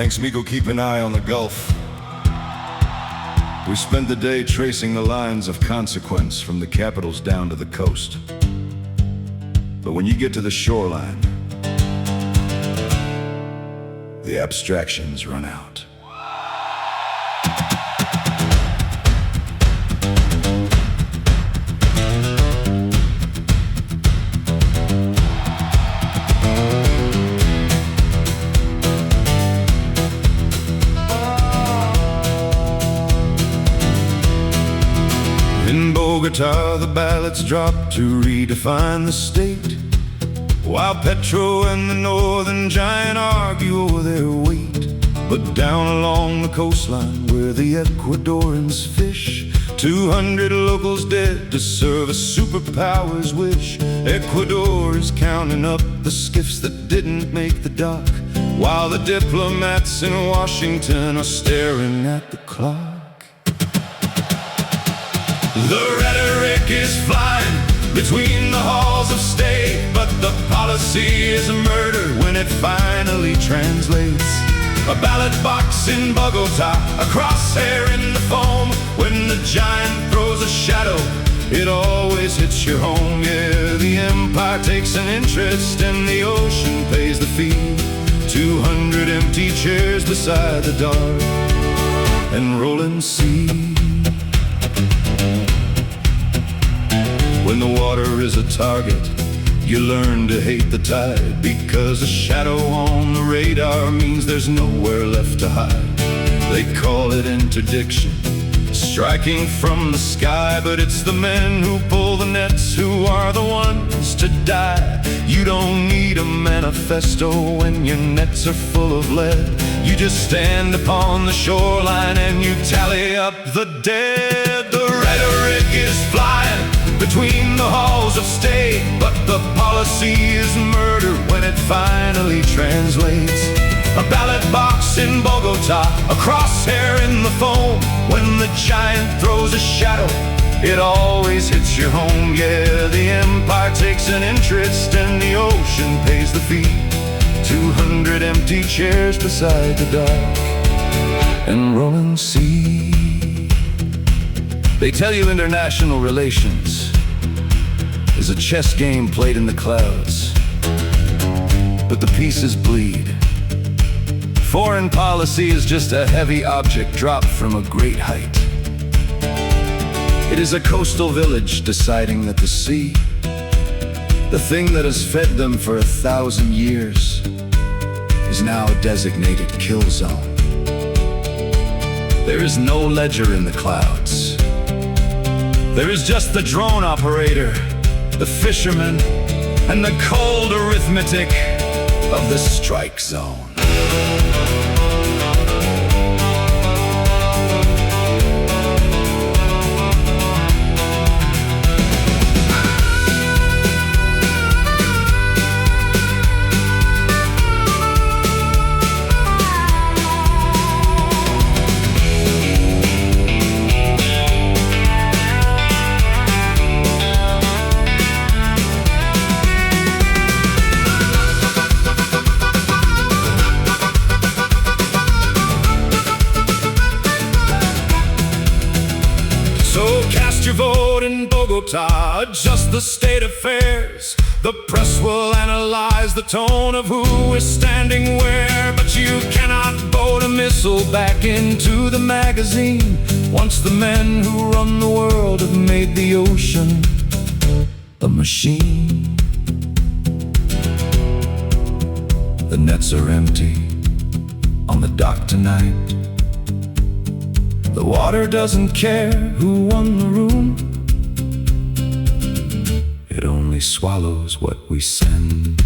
Thanks, Miku, keep an eye on the Gulf. We spent the day tracing the lines of consequence from the capitals down to the coast. But when you get to the shoreline, the abstractions run out. In Bogotá, the ballots dropped to redefine the state, while Petro and the northern giant argue over their weight. But down along the coastline where the Ecuadorans fish, 200 locals dead to serve a superpower's wish. Ecuador is counting up the skiffs that didn't make the dock, while the diplomats in Washington are staring at the clock. The rhetoric is flying between the halls of state, but the policy is murder when it finally translates. A ballot box in Bogotá, a crosshair in the foam. When the giant throws a shadow, it always hits your home. Yeah, the empire takes an interest and the ocean pays the fee. 200 empty chairs beside the dark and rolling sea. When the water is a target, you learn to hate the tide, because a shadow on the radar means there's nowhere left to hide. They call it interdiction, striking from the sky, but it's the men who pull the nets who are the ones to die. You don't need a manifesto when your nets are full of lead. You just stand upon the shoreline and you tally up the dead. The rhetoric is flying between the halls of state, but the policy is murder when it finally translates. A ballot box in Bogotá, a crosshair in the foam. When the giant throws a shadow, it always hits your home. Yeah, the empire takes an interest and the ocean pays the fee. 200 empty chairs beside the dark and rolling sea. They tell you international relations is a chess game played in the clouds, but the pieces bleed. Foreign policy is just a heavy object dropped from a great height. It is a coastal village deciding that the sea, the thing that has fed them for 1,000 years, is now a designated kill zone. There is no ledger in the clouds. There is just the drone operator, the fisherman, and the cold arithmetic of the strike zone. So cast your vote in Bogotá, adjust the state affairs. The press will analyze the tone of who is standing where, but you cannot vote a missile back into the magazine once the men who run the world have made the ocean a machine. The nets are empty on the dock tonight. The water doesn't care who won the room. It only swallows what we send.